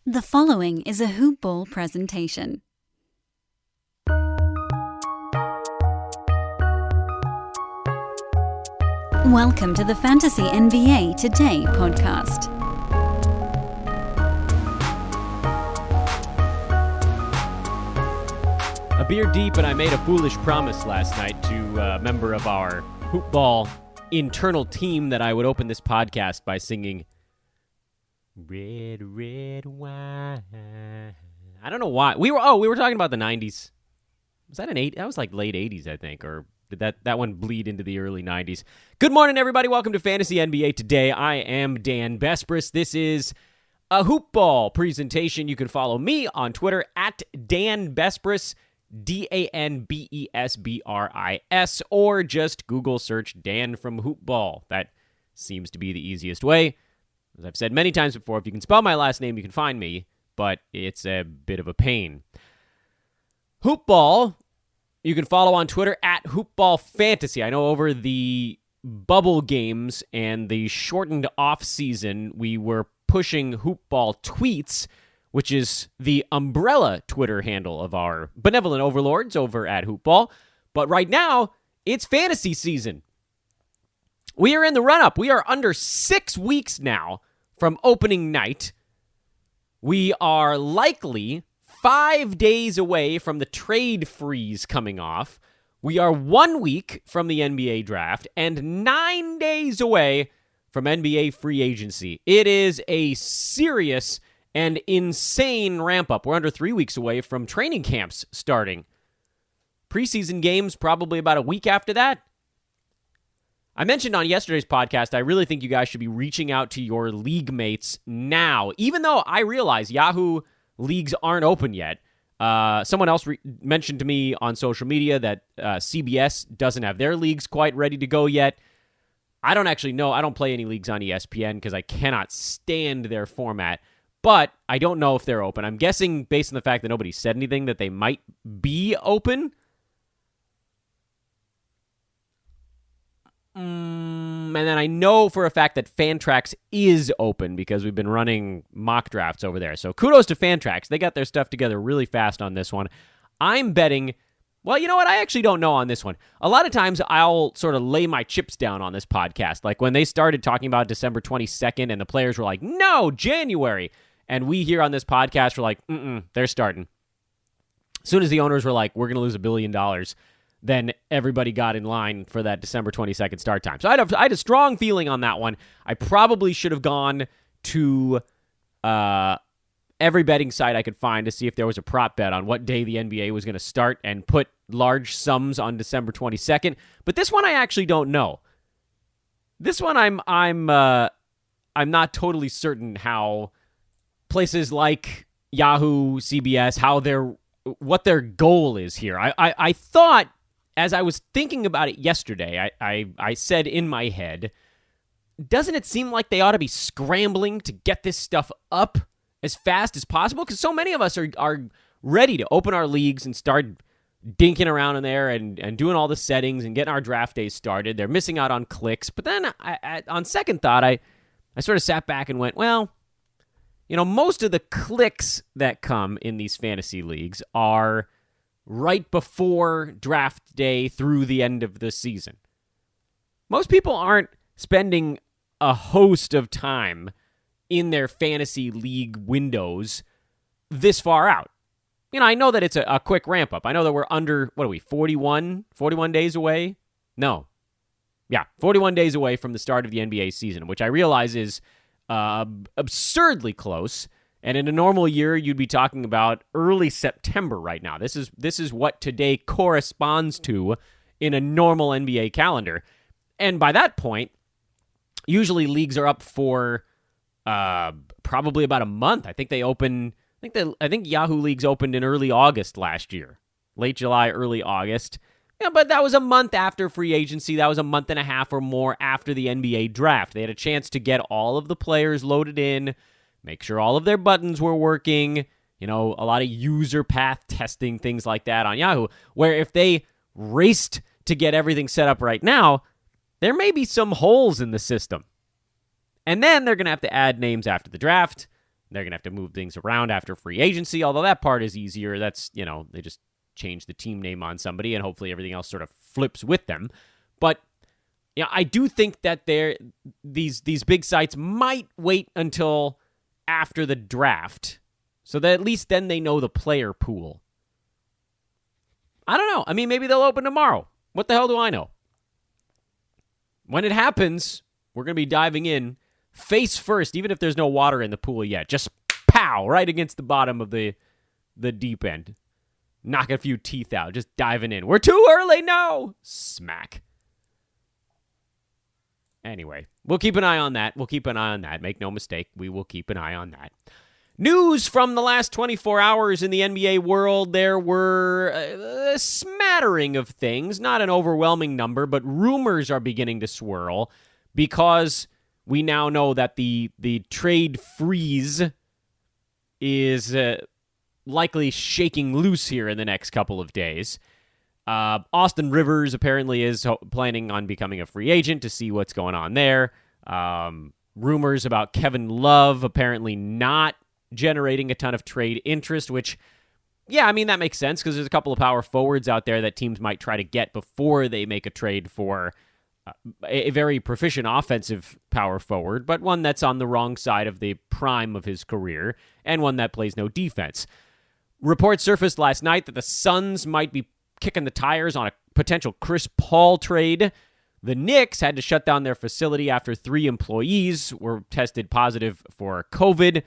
The following is a Hoop Ball presentation. Welcome to the Fantasy NBA Today podcast. A beer deep, and I made a foolish promise last night to a member of our Hoop Ball internal team that I would open this podcast by singing Red, Red Wine. I don't know why. We were talking about the 90s. Was that that was like late 80s, I think, or did that one bleed into the early 90s? Good morning, everybody. Welcome to Fantasy NBA Today. I am Dan Besbris. This is a Hoop Ball presentation. You can follow me on Twitter at Dan Besbris, DanBesbris, or just Google search Dan from Hoop Ball. That seems to be the easiest way. As I've said many times before, if you can spell my last name, you can find me, but it's a bit of a pain. Hoop Ball, you can follow on Twitter at Hoop Ball Fantasy. I know over the bubble games and the shortened off season, we were pushing Hoop Ball tweets, which is the umbrella Twitter handle of our benevolent overlords over at Hoop Ball. But right now, it's fantasy season. We are in the run-up. We are under 6 weeks now from opening night. We are likely 5 days away from the trade freeze coming off. We are 1 week from the NBA draft and 9 days away from NBA free agency. It is a serious and insane ramp-up. We're under 3 weeks away from training camps starting. Preseason games probably about a week after that. I mentioned on yesterday's podcast, I really think you guys should be reaching out to your league mates now, even though I realize Yahoo leagues aren't open yet. Someone else mentioned to me on social media that CBS doesn't have their leagues quite ready to go yet. I don't actually know. I don't play any leagues on ESPN because I cannot stand their format, but I don't know if they're open. I'm guessing, based on the fact that nobody said anything, that they might be open. And then I know for a fact that Fantrax is open because we've been running mock drafts over there. So kudos to Fantrax. They got their stuff together really fast on this one. I'm betting, well, you know what? I actually don't know on this one. A lot of times I'll sort of lay my chips down on this podcast. Like when they started talking about December 22nd and the players were like, no, January. And we here on this podcast were like, they're starting. As soon as the owners were like, we're going to lose $1 billion, then everybody got in line for that December 22nd start time. So I had a strong feeling on that one. I probably should have gone to every betting site I could find to see if there was a prop bet on what day the NBA was going to start and put large sums on December 22nd. But this one I actually don't know. This one I'm not totally certain how places like Yahoo, CBS, what their goal is here. I thought, as I was thinking about it yesterday, I said in my head, doesn't it seem like they ought to be scrambling to get this stuff up as fast as possible? Because so many of us are ready to open our leagues and start dinking around in there and doing all the settings and getting our draft days started. They're missing out on clicks. But then on second thought, I sort of sat back and went, well, you know, most of the clicks that come in these fantasy leagues are right before draft day through the end of the season. Most people aren't spending a host of time in their fantasy league windows this far out. You know, I know that it's a quick ramp up. I know that we're under, 41 days away? No. Yeah, 41 days away from the start of the NBA season, which I realize is absurdly close. And in a normal year, you'd be talking about early September right now. This is what today corresponds to in a normal NBA calendar. And by that point, usually leagues are up for probably about a month. I think Yahoo leagues opened in early August last year. Late July, early August. Yeah, but that was a month after free agency. That was a month and a half or more after the NBA draft. They had a chance to get all of the players loaded in, make sure all of their buttons were working, you know, a lot of user path testing, things like that on Yahoo, where if they raced to get everything set up right now, there may be some holes in the system. And then they're going to have to add names after the draft. They're going to have to move things around after free agency, although that part is easier. That's, they just change the team name on somebody, and hopefully everything else sort of flips with them. But I do think that these big sites might wait until after the draft, so that at least then they know the player pool. I don't know. I mean, maybe they'll open tomorrow. What the hell do I know? When it happens, we're going to be diving in face first, even if there's no water in the pool yet. Just pow, right against the bottom of the deep end. Knock a few teeth out, just diving in. We're too early, no! Smack. Anyway, we'll keep an eye on that. Make no mistake, we will keep an eye on that. News from the last 24 hours in the NBA world. There were a smattering of things, not an overwhelming number, but rumors are beginning to swirl because we now know that the trade freeze is likely shaking loose here in the next couple of days. Austin Rivers apparently is planning on becoming a free agent to see what's going on there. Rumors about Kevin Love apparently not generating a ton of trade interest, which, yeah, I mean, that makes sense because there's a couple of power forwards out there that teams might try to get before they make a trade for a very proficient offensive power forward, but one that's on the wrong side of the prime of his career and one that plays no defense. Reports surfaced last night that the Suns might be kicking the tires on a potential Chris Paul trade. The Knicks had to shut down their facility after 3 employees were tested positive for COVID.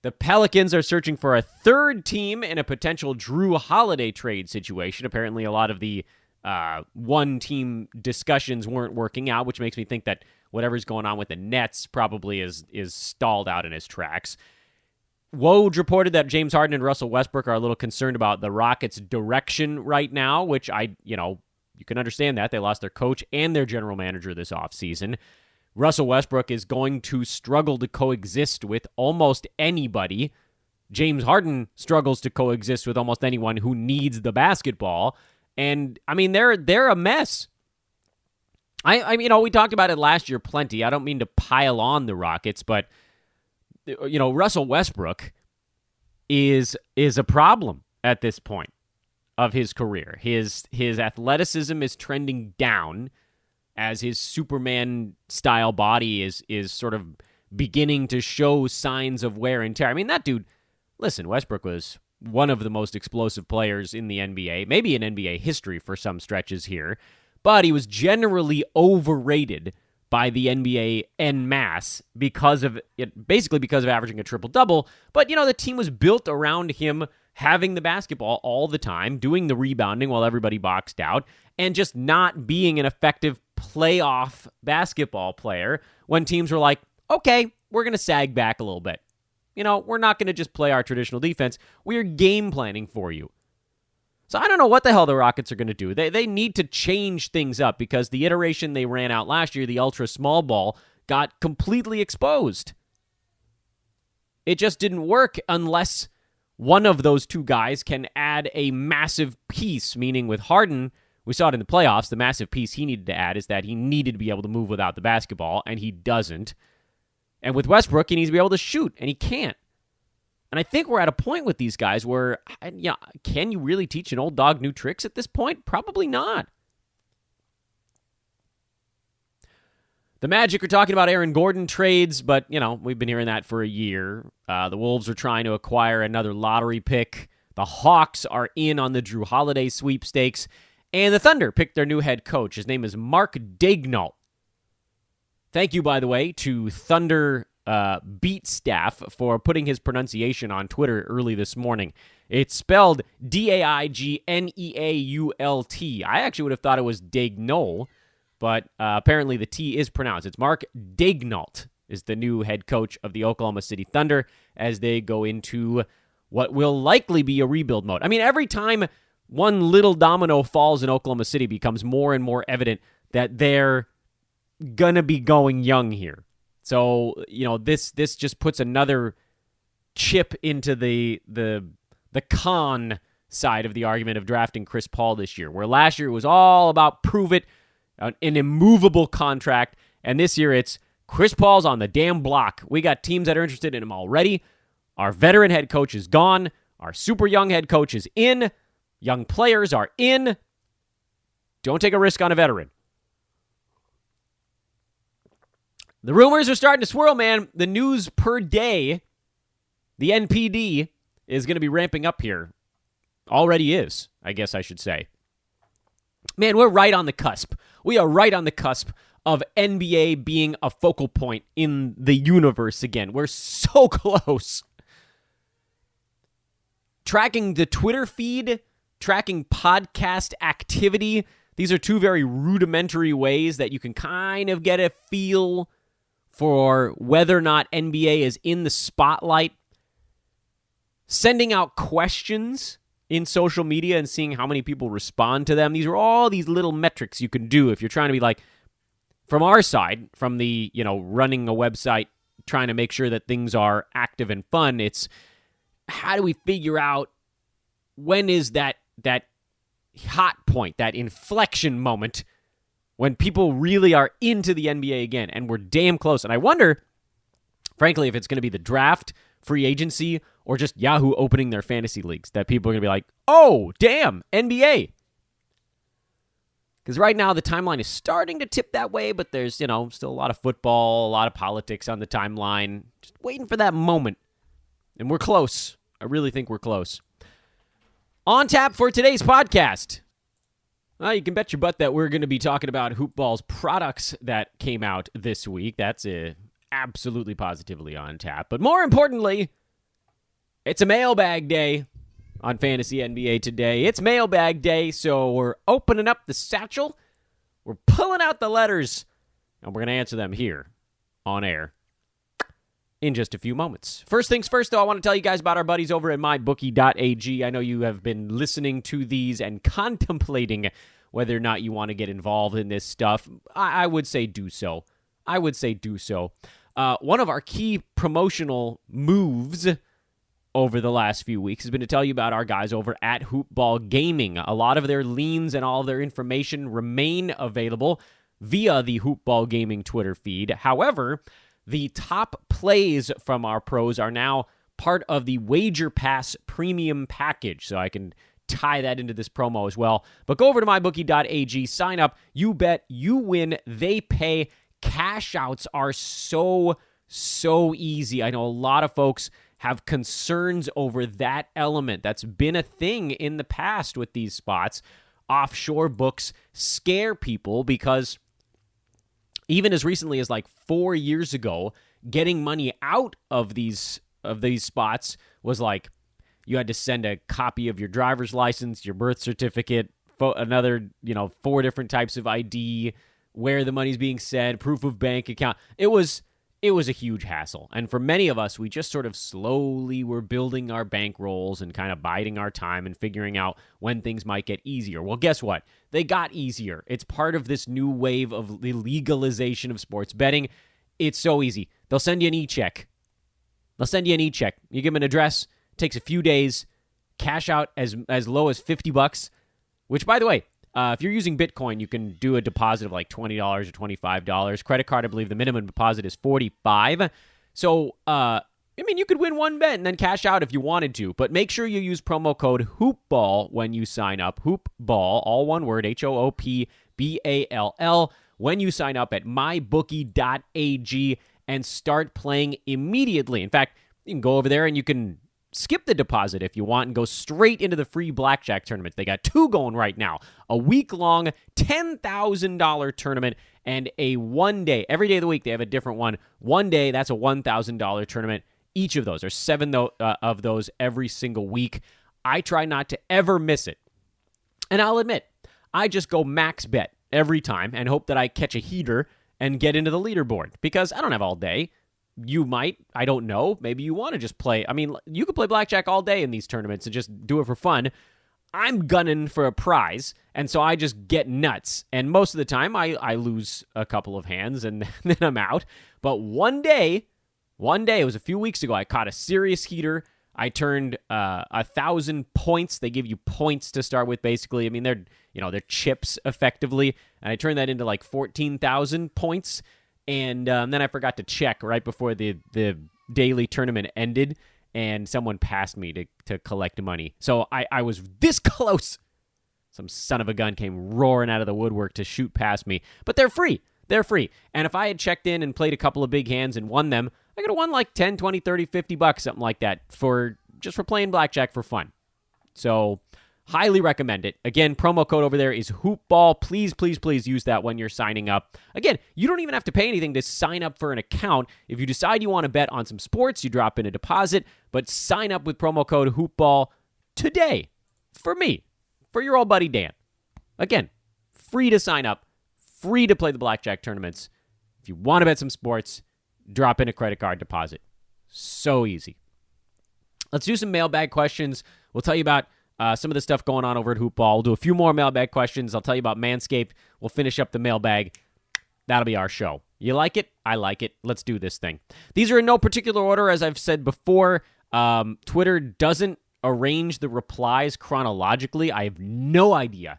The Pelicans are searching for a third team in a potential Drew Holiday trade situation. Apparently, a lot of the one-team discussions weren't working out, which makes me think that whatever's going on with the Nets probably is stalled out in its tracks. Woj reported that James Harden and Russell Westbrook are a little concerned about the Rockets' direction right now, which you can understand that. They lost their coach and their general manager this offseason. Russell Westbrook is going to struggle to coexist with almost anybody. James Harden struggles to coexist with almost anyone who needs the basketball. And, I mean, they're a mess. I mean, we talked about it last year plenty. I don't mean to pile on the Rockets, but, Russell Westbrook is a problem at this point of his career. His athleticism is trending down as his Superman-style body is sort of beginning to show signs of wear and tear. I mean, that dude, listen, Westbrook was one of the most explosive players in the NBA, maybe in NBA history for some stretches here, but he was generally overrated by the NBA en masse because of averaging a triple-double. But, the team was built around him having the basketball all the time, doing the rebounding while everybody boxed out, and just not being an effective playoff basketball player when teams were like, okay, we're going to sag back a little bit. We're not going to just play our traditional defense. We're game planning for you. So I don't know what the hell the Rockets are going to do. They need to change things up because the iteration they ran out last year, the ultra small ball, got completely exposed. It just didn't work unless one of those two guys can add a massive piece, meaning with Harden, we saw it in the playoffs, the massive piece he needed to add is that he needed to be able to move without the basketball, and he doesn't. And with Westbrook, he needs to be able to shoot, and he can't. And I think we're at a point with these guys where, can you really teach an old dog new tricks at this point? Probably not. The Magic are talking about Aaron Gordon trades, but, we've been hearing that for a year. The Wolves are trying to acquire another lottery pick. The Hawks are in on the Drew Holiday sweepstakes. And the Thunder picked their new head coach. His name is Mark Daigneault. Thank you, by the way, to Thunder beat staff for putting his pronunciation on Twitter early this morning. It's spelled Daigneault. I actually would have thought it was Daigneault, but apparently the T is pronounced. It's Mark Daigneault is the new head coach of the Oklahoma City Thunder as they go into what will likely be a rebuild mode. I mean, every time one little domino falls in Oklahoma City, becomes more and more evident that they're going to be going young here. So, this just puts another chip into the con side of the argument of drafting Chris Paul this year, where last year it was all about prove it, an immovable contract, and this year it's Chris Paul's on the damn block. We got teams that are interested in him already. Our veteran head coach is gone. Our super young head coach is in. Young players are in. Don't take a risk on a veteran. The rumors are starting to swirl, man. The news per day, the NPD, is going to be ramping up here. Already is, I guess I should say. Man, we're right on the cusp. We are right on the cusp of NBA being a focal point in the universe again. We're so close. Tracking the Twitter feed, tracking podcast activity. These are two very rudimentary ways that you can kind of get a feel for whether or not NBA is in the spotlight. Sending out questions in social media and seeing how many people respond to them. These are all these little metrics you can do if you're trying to be like, from our side, from the, running a website, trying to make sure that things are active and fun. It's how do we figure out when is that hot point, that inflection moment when people really are into the NBA again, and we're damn close. And I wonder, frankly, if it's going to be the draft, free agency, or just Yahoo opening their fantasy leagues, that people are going to be like, oh, damn, NBA. Because right now the timeline is starting to tip that way, but there's, still a lot of football, a lot of politics on the timeline. Just waiting for that moment. And we're close. I really think we're close. On tap for today's podcast. Well, you can bet your butt that we're going to be talking about Hoopball's products that came out this week. That's absolutely positively on tap. But more importantly, it's a mailbag day on Fantasy NBA today. It's mailbag day, so we're opening up the satchel. We're pulling out the letters, and we're going to answer them here on air in just a few moments. First things first, though, I want to tell you guys about our buddies over at mybookie.ag. I know you have been listening to these and contemplating whether or not you want to get involved in this stuff. I would say do so. One of our key promotional moves over the last few weeks has been to tell you about our guys over at Hoopball Gaming. A lot of their leans and all of their information remain available via the Hoopball Gaming Twitter feed. However, the top plays from our pros are now part of the Wager Pass premium package, so I can tie that into this promo as well. But go over to mybookie.ag, sign up, you bet, you win, they pay. Cash outs are so easy. I know a lot of folks have concerns over that element. That's been a thing in the past with these spots. Offshore books scare people because even as recently as like 4 years ago, getting money out of these spots was like you had to send a copy of your driver's license, your birth certificate, another 4 different types of ID, where the money's being sent, proof of bank account. It was a huge hassle. And for many of us, we just sort of slowly were building our bankrolls and kind of biding our time and figuring out when things might get easier. Well, guess what? They got easier. It's part of this new wave of the legalization of sports betting. It's so easy. They'll send you an e-check. You give them an address. It takes a few days. Cash out as low as $50, which, by the way, if you're using Bitcoin, you can do a deposit of like $20 or $25. Credit card, I believe the minimum deposit is $45. So, you could win one bet and then cash out if you wanted to. But make sure you use promo code HOOPBALL when you sign up. HOOPBALL, all one word, HOOPBALL, when you sign up at mybookie.ag and start playing immediately. In fact, you can go over there and you can skip the deposit if you want and go straight into the free blackjack tournament. They got 2 going right now. A week-long $10,000 tournament and a one-day. Every day of the week, they have a different one. One day, that's a $1,000 tournament. Each of those. There's 7 of those every single week. I try not to ever miss it. And I'll admit, I just go max bet every time and hope that I catch a heater and get into the leaderboard because I don't have all day. You might. I don't know. Maybe you want to just play. You could play blackjack all day in these tournaments and just do it for fun. I'm gunning for a prize, and so I just get nuts. And most of the time, I lose a couple of hands, and then I'm out. But one day, it was a few weeks ago, I caught a serious heater. I turned 1,000 points. They give you points to start with, basically. They're chips, effectively. And I turned that into like 14,000 points. And then I forgot to check right before the daily tournament ended. and someone passed me to collect money. So I was this close. Some son of a gun came roaring out of the woodwork to shoot past me. But they're free. They're free. And if I had checked in and played a couple of big hands and won them, I could have won like 10, 20, 30, $50, something like that, for playing blackjack for fun. So highly recommend it. Again, promo code over there is HoopBall. Please, please, please use that when you're signing up. Again, you don't even have to pay anything to sign up for an account. If you decide you want to bet on some sports, you drop in a deposit, but sign up with promo code HoopBall today for me. For your old buddy Dan. Again, free to sign up, free to play the blackjack tournaments. If you want to bet some sports, drop in a credit card deposit. So easy. Let's do some mailbag questions. We'll tell you about some of the stuff going on over at Hoopball. We'll do a few more mailbag questions. I'll tell you about Manscaped. We'll finish up the mailbag. That'll be our show. You like it? I like it. Let's do this thing. These are in no particular order, as I've said before. Twitter doesn't arrange the replies chronologically. I have no idea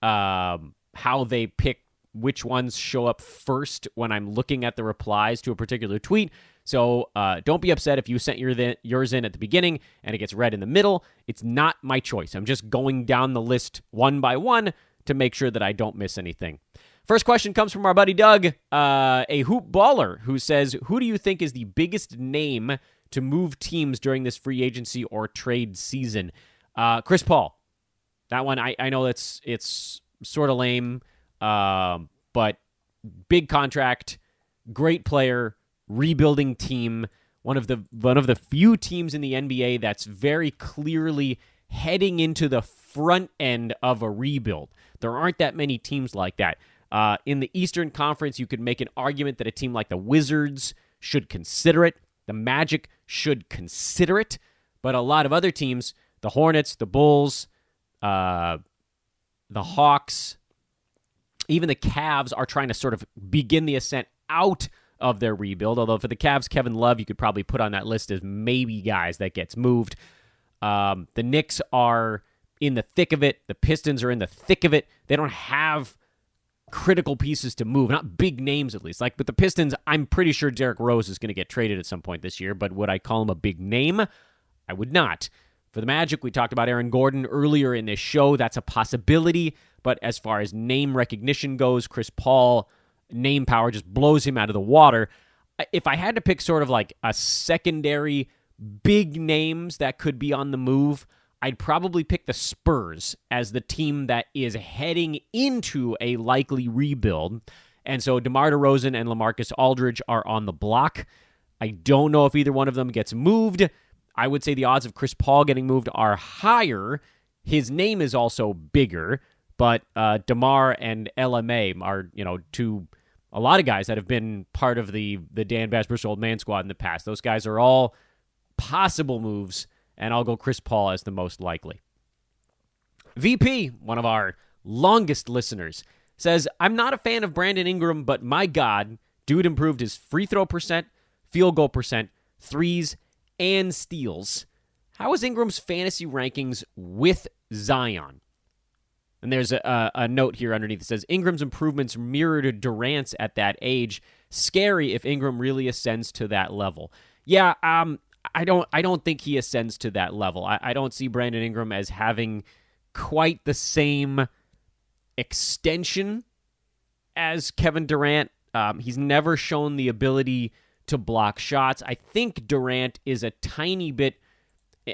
how they pick which ones show up first when I'm looking at the replies to a particular tweet. So don't be upset if you sent yours in at the beginning and it gets read in the middle. It's not my choice. I'm just going down the list one by one to make sure that I don't miss anything. First question comes from our buddy Doug, a hoop baller, who says, who do you think is the biggest name to move teams during this free agency or trade season? Chris Paul. That one, I know it's sort of lame, but big contract, great player, rebuilding team, one of the few teams in the NBA that's very clearly heading into the front end of a rebuild. There aren't that many teams like that. In the Eastern Conference, you could make an argument that a team like the Wizards should consider it. The Magic should consider it. But a lot of other teams, the Hornets, the Bulls, the Hawks, even the Cavs are trying to sort of begin the ascent out of their rebuild. Although for the Cavs, Kevin Love, you could probably put on that list as maybe guys that gets moved. The Knicks are in the thick of it. The Pistons are in the thick of it. They don't have critical pieces to move, not big names at least. Like with the Pistons, I'm pretty sure Derrick Rose is going to get traded at some point this year, but would I call him a big name? I would not. For the Magic, we talked about Aaron Gordon earlier in this show. That's a possibility, but as far as name recognition goes, Chris Paul, name power just blows him out of the water. If I had to pick sort of like a secondary big names that could be on the move, I'd probably pick the Spurs as the team that is heading into a likely rebuild. And so DeMar DeRozan and LaMarcus Aldridge are on the block. I don't know if either one of them gets moved. I would say the odds of Chris Paul getting moved are higher. His name is also bigger, but DeMar and LMA are, a lot of guys that have been part of the Dan Basber's Old Man Squad in the past. Those guys are all possible moves, and I'll go Chris Paul as the most likely. VP, one of our longest listeners, says, I'm not a fan of Brandon Ingram, but my God, dude improved his free throw percent, field goal percent, threes, and steals. How is Ingram's fantasy rankings with Zion? And there's a note here underneath that says, Ingram's improvements mirrored Durant's at that age. Scary if Ingram really ascends to that level. Yeah, I don't think he ascends to that level. I don't see Brandon Ingram as having quite the same extension as Kevin Durant. He's never shown the ability to block shots. I think Durant is a tiny bit,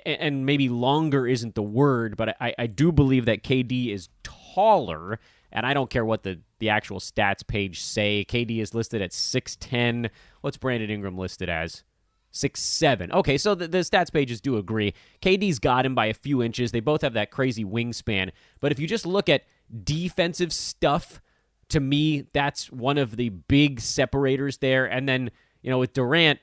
and maybe longer isn't the word, but I do believe that KD is taller, and I don't care what the actual stats page say. KD is listed at 6'10". What's Brandon Ingram listed as? 6'7". Okay, so the stats pages do agree. KD's got him by a few inches. They both have that crazy wingspan. But if you just look at defensive stuff, to me, that's one of the big separators there. And then, with Durant,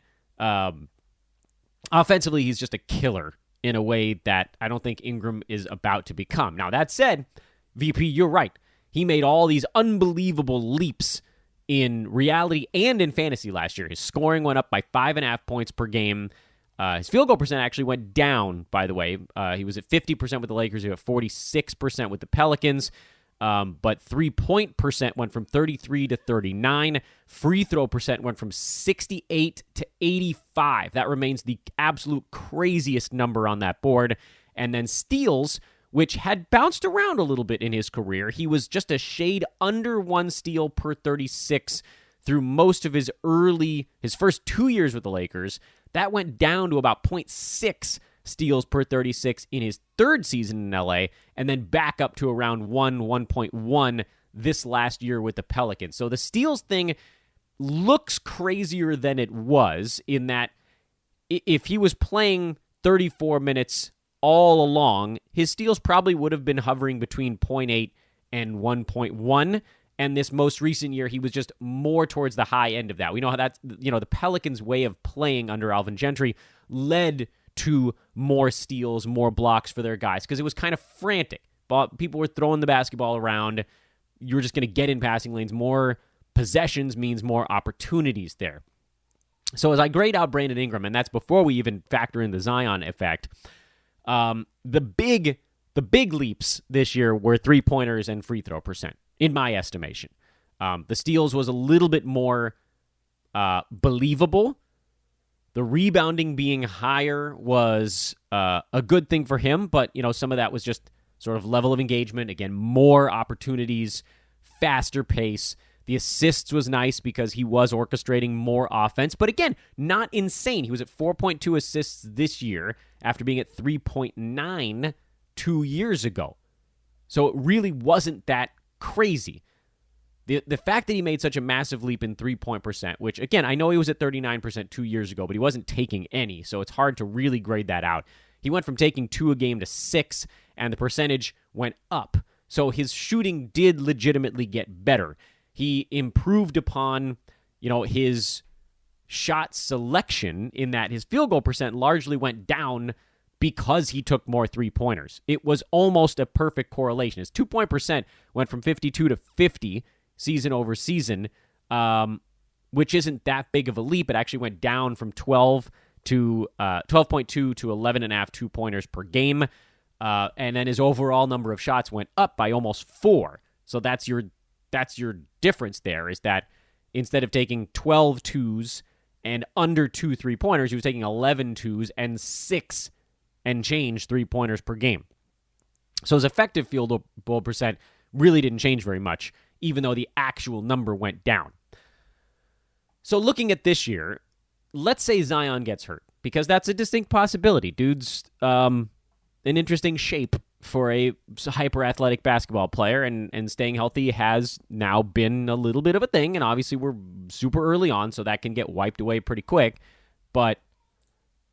offensively, he's just a killer in a way that I don't think Ingram is about to become. Now, that said, VP, you're right. He made all these unbelievable leaps in reality and in fantasy last year. His scoring went up by 5.5 points per game. His field goal percent actually went down, by the way. He was at 50% with the Lakers. He was at 46% with the Pelicans. But 3-point percent went from 33 to 39. Free throw percent went from 68 to 85. That remains the absolute craziest number on that board. And then steals, which had bounced around a little bit in his career. He was just a shade under 1 steal per 36 through most of his first 2 years with the Lakers. That went down to about 0.6 steals per 36 in his third season in LA, and then back up to around 1.1 this last year with the Pelicans. So the steals thing looks crazier than it was, in that if he was playing 34 minutes all along, his steals probably would have been hovering between 0.8 and 1.1. And this most recent year, he was just more towards the high end of that. We know how that's, the Pelicans' way of playing under Alvin Gentry led to more steals, more blocks for their guys, because it was kind of frantic. But people were throwing the basketball around. You were just going to get in passing lanes. More possessions means more opportunities there. So as I grade out Brandon Ingram, and that's before we even factor in the Zion effect, the big leaps this year were 3-pointers and free throw percent, in my estimation. The steals was a little bit more believable. The rebounding being higher was a good thing for him, but some of that was just sort of level of engagement. Again, more opportunities, faster pace. The assists was nice because he was orchestrating more offense, but again, not insane. He was at 4.2 assists this year after being at 3.9 2 years ago. So it really wasn't that crazy. The fact that he made such a massive leap in 3-point percent, which, again, I know he was at 39% 2 years ago, but he wasn't taking any, so it's hard to really grade that out. He went from taking 2 a game to 6, and the percentage went up. So his shooting did legitimately get better. He improved upon, his shot selection, in that his field goal percent largely went down because he took more 3-pointers. It was almost a perfect correlation. His 2-point percent went from 52 to 50 season over season, which isn't that big of a leap. It actually went down from 12 to 12.2 to 11.5 2-pointers per game. And then his overall number of shots went up by almost 4. So that's your difference there, is that instead of taking 12 twos and under 2 3-pointers, he was taking 11 twos and 6 and change 3-pointers per game. So his effective field goal percent really didn't change very much, even though the actual number went down. So looking at this year, let's say Zion gets hurt, because that's a distinct possibility. Dude's an interesting shape for a hyper-athletic basketball player, and staying healthy has now been a little bit of a thing, and obviously we're super early on, so that can get wiped away pretty quick. But,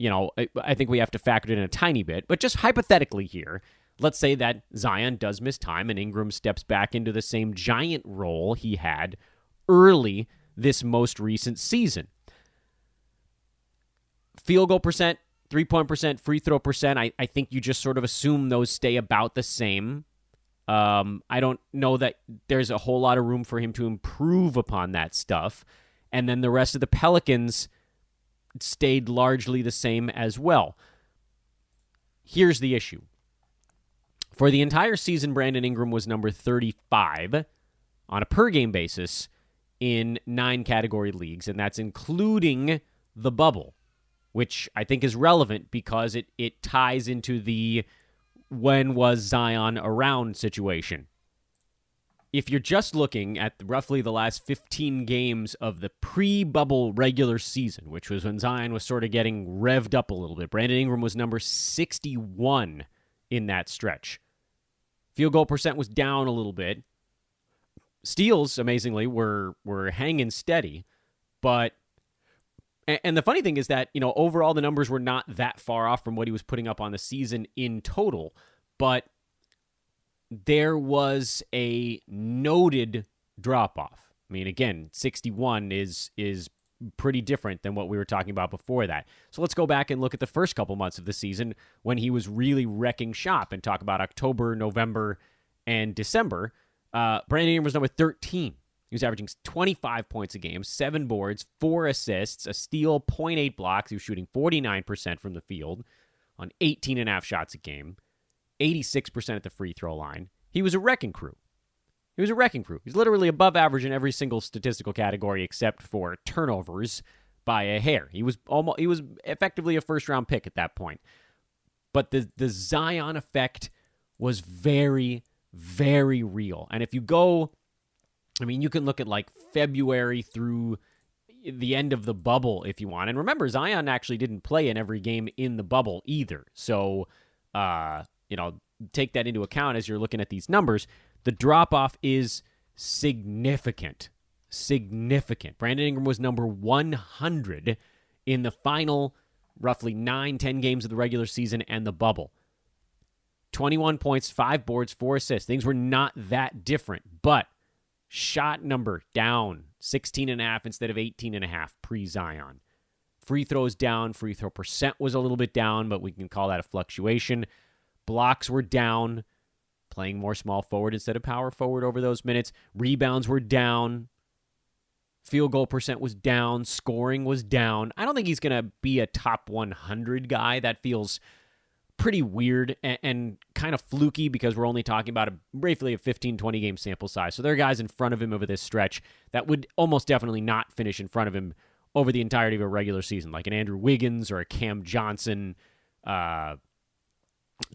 I think we have to factor it in a tiny bit. But just hypothetically here, let's say that Zion does miss time and Ingram steps back into the same giant role he had early this most recent season. Field goal percent, 3-point percent, free throw percent, I think you just sort of assume those stay about the same. I don't know that there's a whole lot of room for him to improve upon that stuff. And then the rest of the Pelicans stayed largely the same as well. Here's the issue. For the entire season, Brandon Ingram was number 35 on a per-game basis in 9 category leagues, and that's including the bubble, which I think is relevant because it ties into the when was Zion around situation. If you're just looking at roughly the last 15 games of the pre-bubble regular season, which was when Zion was sort of getting revved up a little bit, Brandon Ingram was number 61 in that stretch. Field goal percent was down a little bit. Steals, amazingly, were hanging steady. But, and the funny thing is that, overall the numbers were not that far off from what he was putting up on the season in total. But there was a noted drop-off. I mean, again, 61 is pretty different than what we were talking about before that. So let's go back and look at the first couple months of the season when he was really wrecking shop and talk about October, November, and December. Brandon Ingram was number 13. He was averaging 25 points a game, 7 boards, 4 assists, a steal, 0.8 blocks. He was shooting 49% from the field on 18.5 shots a game, 86% at the free throw line. He was a wrecking crew. He was a wrecking crew. He's literally above average in every single statistical category except for turnovers by a hair. He was effectively a first-round pick at that point. But the Zion effect was very, very real. And if you go, I mean, you can look at like February through the end of the bubble if you want. And remember, Zion actually didn't play in every game in the bubble either. So, take that into account as you're looking at these numbers. The drop-off is significant. Significant. Brandon Ingram was number 100 in the final roughly 9-10 games of the regular season and the bubble. 21 points, 5 boards, 4 assists. Things were not that different, but shot number down 16.5 instead of 18.5 pre-Zion. Free throws down. Free throw percent was a little bit down, but we can call that a fluctuation. Blocks were down, playing more small forward instead of power forward over those minutes. Rebounds were down. Field goal percent was down. Scoring was down. I don't think he's going to be a top 100 guy. That feels pretty weird and kind of fluky because we're only talking about briefly a 15-20 game sample size. So there are guys in front of him over this stretch that would almost definitely not finish in front of him over the entirety of a regular season, like an Andrew Wiggins or a Cam Johnson,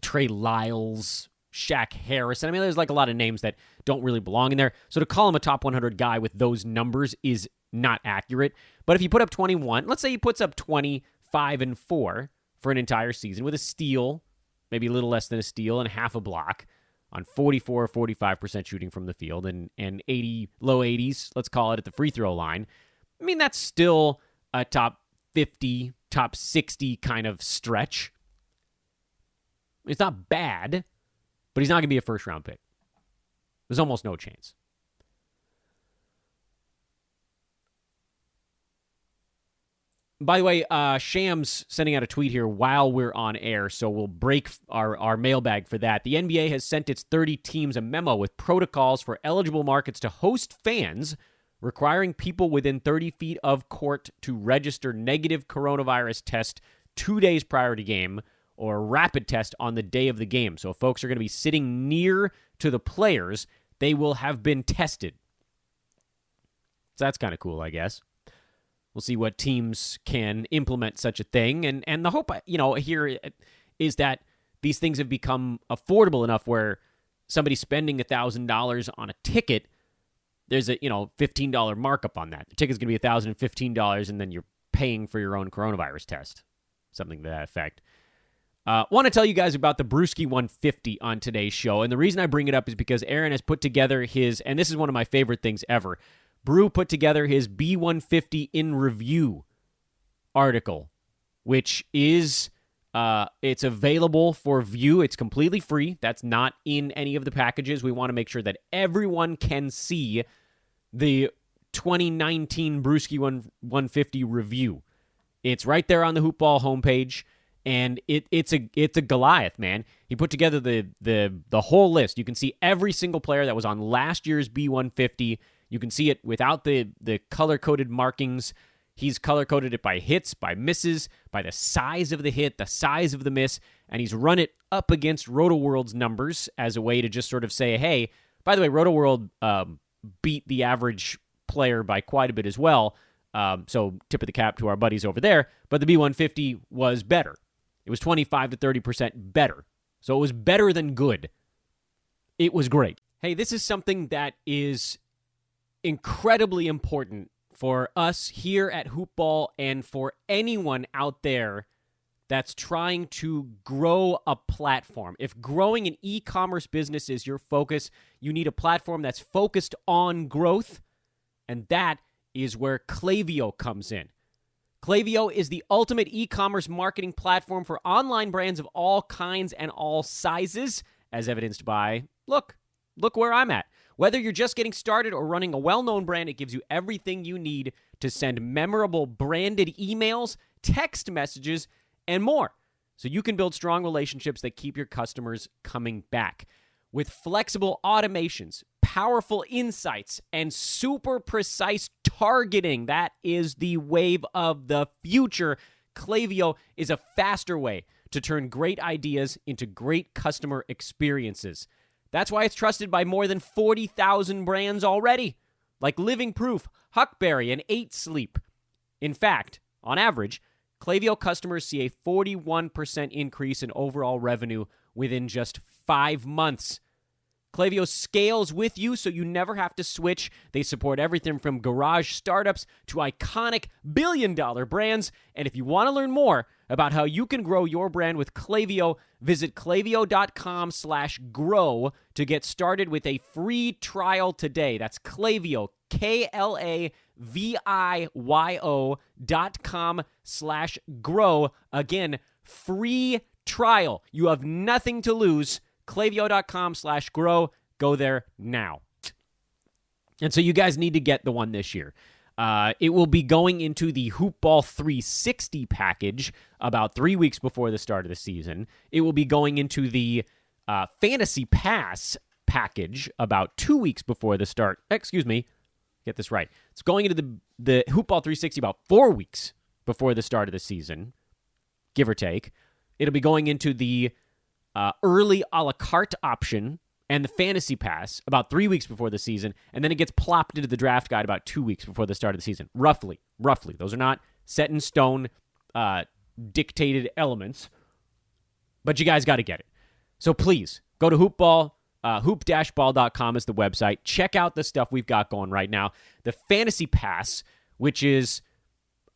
Trey Lyles, Shaq Harrison. I mean, there's like a lot of names that don't really belong in there. So to call him a top 100 guy with those numbers is not accurate. But if you put up 21, let's say he puts up 25 and 4 for an entire season with a steal, maybe a little less than a steal and half a block on 44 or 45% shooting from the field and 80, low 80s, let's call it, at the free throw line. I mean, that's still a top 50, top 60 kind of stretch. It's not bad, but he's not going to be a first-round pick. There's almost no chance. By the way, Shams sending out a tweet here while we're on air, so we'll break our mailbag for that. The NBA has sent its 30 teams a memo with protocols for eligible markets to host fans, requiring people within 30 feet of court to register negative coronavirus test 2 days prior to game or a rapid test on the day of the game. So if folks are going to be sitting near to the players, they will have been tested. So that's kind of cool, I guess. We'll see what teams can implement such a thing. And the hope, here is that these things have become affordable enough where somebody spending $1,000 on a ticket, there's a, $15 markup on that. The ticket's going to be $1,015, and then you're paying for your own coronavirus test. Something to that effect. Want to tell you guys about the Brewski 150 on today's show. And the reason I bring it up is because Aaron has put together his, and this is one of my favorite things ever, Brew put together his B150 in review article, which is, it's available for view. It's completely free. That's not in any of the packages. We want to make sure that everyone can see the 2019 Brewski 150 review. It's right there on the Hoopball homepage, and it's a Goliath, man. He put together the whole list. You can see every single player that was on last year's B150. You can see it without the color-coded markings. He's color-coded it by hits, by misses, by the size of the hit, the size of the miss, and he's run it up against RotoWorld's numbers as a way to just sort of say, hey, by the way, RotoWorld beat the average player by quite a bit as well, so tip of the cap to our buddies over there, but the B150 was better. It was 25 to 30% better, so it was better than good. It was great. Hey, this is something that is incredibly important for us here at Hoopball and for anyone out there that's trying to grow a platform. If growing an e-commerce business is your focus, you need a platform that's focused on growth, and that is where Klaviyo comes in. Klaviyo is the ultimate e-commerce marketing platform for online brands of all kinds and all sizes, as evidenced by, look where I'm at. Whether you're just getting started or running a well-known brand, it gives you everything you need to send memorable branded emails, text messages, and more, so you can build strong relationships that keep your customers coming back. With flexible automations, powerful insights, and super precise targeting, that is the wave of the future. Klaviyo is a faster way to turn great ideas into great customer experiences. That's why it's trusted by more than 40,000 brands already, like Living Proof, Huckberry, and 8 Sleep. In fact, on average, Klaviyo customers see a 41% increase in overall revenue within just 5 months. Klaviyo scales with you so you never have to switch. They support everything from garage startups to iconic billion-dollar brands. And if you want to learn more about how you can grow your brand with Klaviyo, visit klaviyo.com/grow to get started with a free trial today. That's Klaviyo, KLAVIYO.com/grow. Again, free trial. You have nothing to lose. Klaviyo.com/grow. Go there now. And so you guys need to get the one this year. It will be going into the Hoopball 360 package about 3 weeks before the start of the season. It will be going into the Fantasy Pass package about 2 weeks before the start. Excuse me. Get this right. It's going into the Hoopball 360 about 4 weeks before the start of the season, give or take. It'll be going into the early a la carte option and the Fantasy Pass about 3 weeks before the season, and then it gets plopped into the draft guide about 2 weeks before the start of the season. Roughly. Those are not set in stone dictated elements, but you guys got to get it. So please, go to Hoopball. Hoop-ball.com is the website. Check out the stuff we've got going right now. The Fantasy Pass, which is...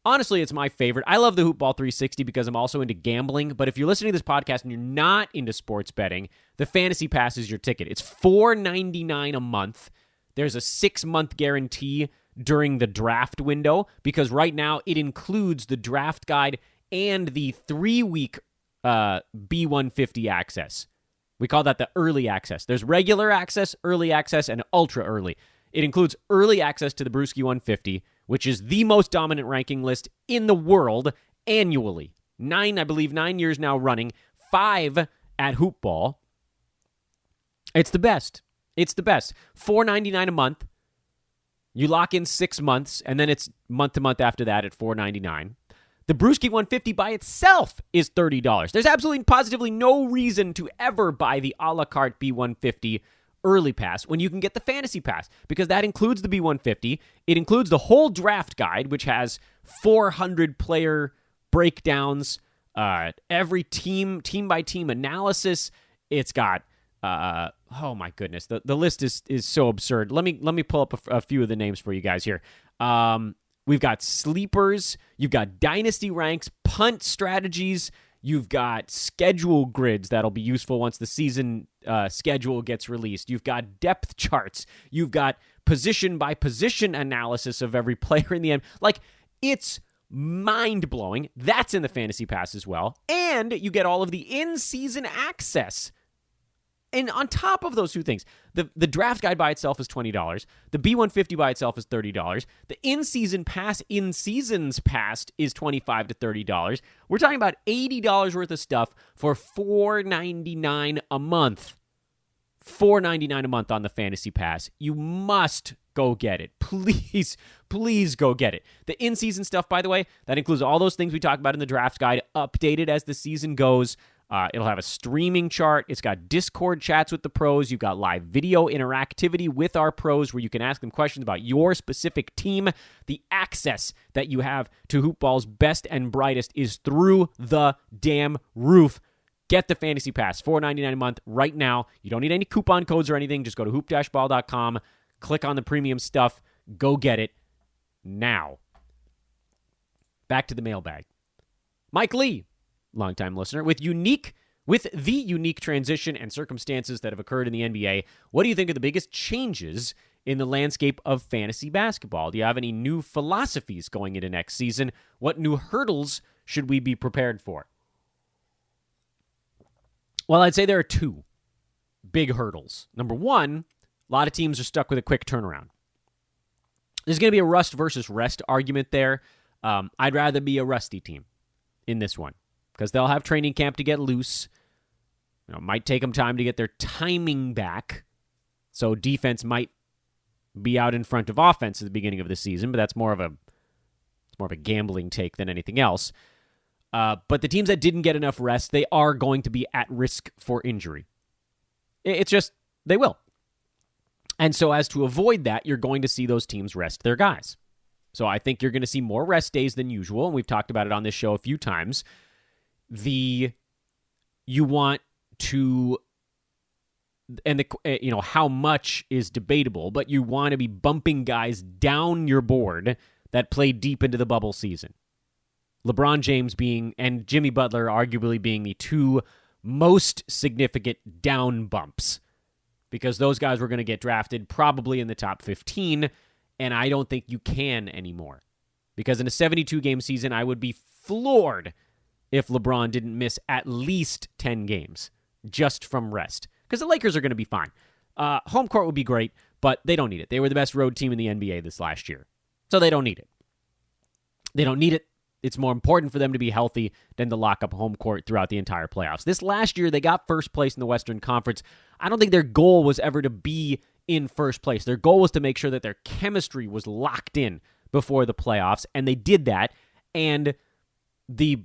honestly, it's my favorite. I love the Hoopball 360 because I'm also into gambling. But if you're listening to this podcast and you're not into sports betting, the Fantasy Pass is your ticket. It's $4.99 a month. There's a 6-month guarantee during the draft window because right now it includes the draft guide and the 3-week B150 access. We call that the early access. There's regular access, early access, and ultra early. It includes early access to the Brewski 150, which is the most dominant ranking list in the world annually. 9 years now running, 5 at Hoopball. It's the best. $4.99 a month. You lock in 6 months, and then it's month to month after that at $4.99. The Brewski 150 by itself is $30. There's absolutely positively no reason to ever buy the a la carte B150 early pass when you can get the Fantasy Pass, because that includes the B150. It includes the whole draft guide, which has 400 player breakdowns, every team by team analysis. It's got oh my goodness, the list is so absurd. Let me pull up a few of the names for you guys here. We've got sleepers, you've got dynasty ranks, punt strategies, you've got schedule grids that'll be useful once the season schedule gets released. You've got depth charts. You've got position-by-position analysis of every player in the end. Like, it's mind-blowing. That's in the Fantasy Pass as well. And you get all of the in-season access. And on top of those two things, the draft guide by itself is $20. The B150 by itself is $30. The in-season pass, in-seasons past, is $25 to $30. We're talking about $80 worth of stuff for $4.99 a month. $4.99 a month on the Fantasy Pass. You must go get it. Please go get it. The in-season stuff, by the way, that includes all those things we talked about in the draft guide, updated as the season goes. It'll have a streaming chart. It's got Discord chats with the pros. You've got live video interactivity with our pros where you can ask them questions about your specific team. The access that you have to Hoopball's best and brightest is through the damn roof. Get the Fantasy Pass, $4.99 a month right now. You don't need any coupon codes or anything. Just go to hoop-ball.com, click on the premium stuff, go get it now. Back to the mailbag. Mike Lee, longtime listener, with the unique transition and circumstances that have occurred in the NBA, what do you think are the biggest changes in the landscape of fantasy basketball? Do you have any new philosophies going into next season? What new hurdles should we be prepared for? Well, I'd say there are 2 big hurdles. Number 1, a lot of teams are stuck with a quick turnaround. There's going to be a rust versus rest argument there. I'd rather be a rusty team in this one, because they'll have training camp to get loose. It might take them time to get their timing back. So defense might be out in front of offense at the beginning of the season, but that's more of a gambling take than anything else. But the teams that didn't get enough rest, they are going to be at risk for injury. It's just They will. And so as to avoid that, you're going to see those teams rest their guys. So I think you're going to see more rest days than usual, and we've talked about it on this show a few times. You want to, and how much is debatable, but you want to be bumping guys down your board that play deep into the bubble season. LeBron James and Jimmy Butler arguably being the two most significant down bumps, because those guys were going to get drafted probably in the top 15, and I don't think you can anymore. Because in a 72-game season, I would be floored if LeBron didn't miss at least 10 games just from rest. Because the Lakers are going to be fine. Home court would be great, but they don't need it. They were the best road team in the NBA this last year. So they don't need it. They don't need it. It's more important for them to be healthy than to lock up home court throughout the entire playoffs. This last year, they got first place in the Western Conference. I don't think their goal was ever to be in first place. Their goal was to make sure that their chemistry was locked in before the playoffs, and they did that. And the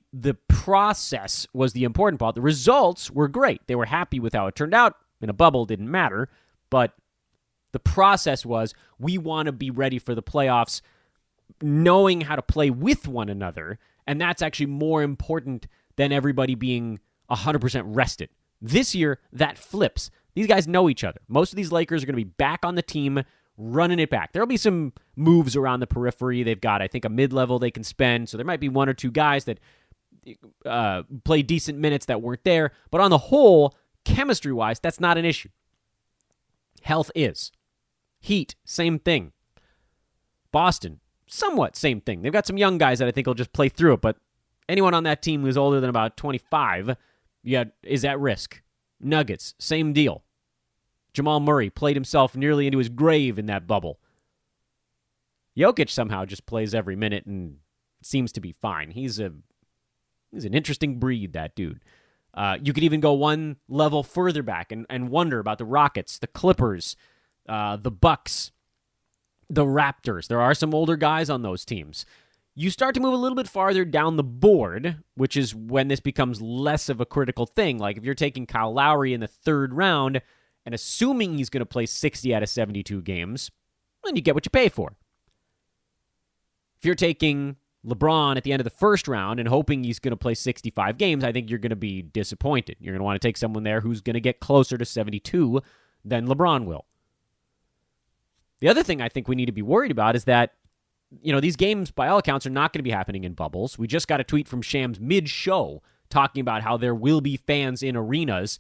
process was the important part. The results were great. They were happy with how it turned out. In a bubble, didn't matter. But the process was, we want to be ready for the playoffs, knowing how to play with one another, and that's actually more important than everybody being 100% rested. This year, that flips. These guys know each other. Most of these Lakers are going to be back on the team, running it back. There'll be some moves around the periphery. They've got, I think, a mid-level they can spend, so there might be one or two guys that play decent minutes that weren't there, but on the whole, chemistry-wise, that's not an issue. Health is. Heat, same thing. Boston, somewhat same thing. They've got some young guys that I think will just play through it, but anyone on that team who's older than about 25 is at risk. Nuggets, same deal. Jamal Murray played himself nearly into his grave in that bubble. Jokic somehow just plays every minute and seems to be fine. He's an interesting breed, that dude. You could even go one level further back and wonder about the Rockets, the Clippers, the Bucks, the Raptors. There are some older guys on those teams. You start to move a little bit farther down the board, which is when this becomes less of a critical thing. Like if you're taking Kyle Lowry in the third round and assuming he's going to play 60 out of 72 games, then you get what you pay for. If you're taking LeBron at the end of the first round and hoping he's going to play 65 games, I think you're going to be disappointed. You're going to want to take someone there who's going to get closer to 72 than LeBron will. The other thing I think we need to be worried about is that, these games, by all accounts, are not going to be happening in bubbles. We just got a tweet from Shams mid-show talking about how there will be fans in arenas.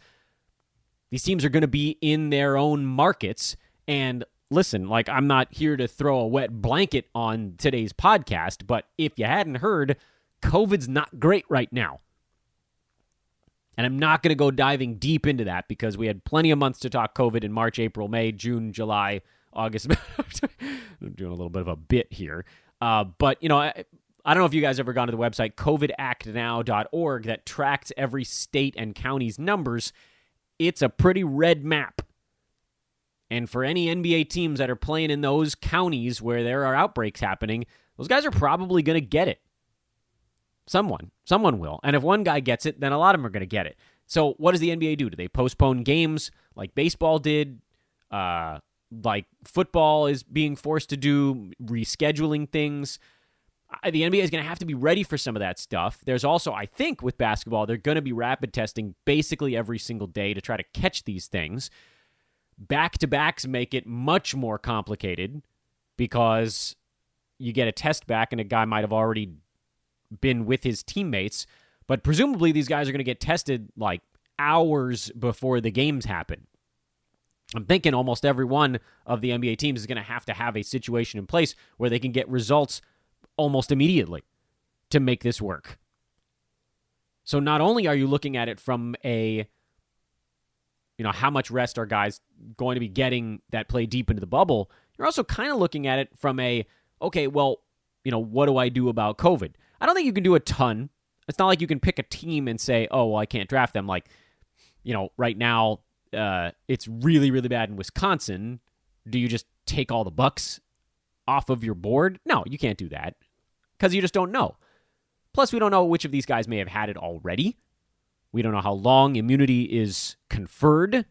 These teams are going to be in their own markets. And listen, I'm not here to throw a wet blanket on today's podcast, but if you hadn't heard, COVID's not great right now. And I'm not going to go diving deep into that because we had plenty of months to talk COVID in March, April, May, June, July, August. I'm doing a little bit of a bit here. But, I don't know if you guys ever gone to the website covidactnow.org that tracks every state and county's numbers. It's a pretty red map. And for any NBA teams that are playing in those counties where there are outbreaks happening, those guys are probably going to get it. Someone will. And if one guy gets it, then a lot of them are going to get it. So what does the NBA do? Do they postpone games like baseball did? Like football is being forced to do, rescheduling things. The NBA is going to have to be ready for some of that stuff. There's also, I think, with basketball, they're going to be rapid testing basically every single day to try to catch these things. Back-to-backs make it much more complicated because you get a test back and a guy might have already been with his teammates, but presumably these guys are going to get tested hours before the games happen. I'm thinking almost every one of the NBA teams is going to have a situation in place where they can get results almost immediately to make this work. So not only are you looking at it from a, how much rest are guys going to be getting that play deep into the bubble, you're also kind of looking at it from a, okay, well, what do I do about COVID? I don't think you can do a ton. It's not like you can pick a team and say, oh, well, I can't draft them. Right now, it's really, really bad in Wisconsin. Do you just take all the Bucks off of your board? No, you can't do that because you just don't know. Plus, we don't know which of these guys may have had it already. We don't know how long immunity is conferred.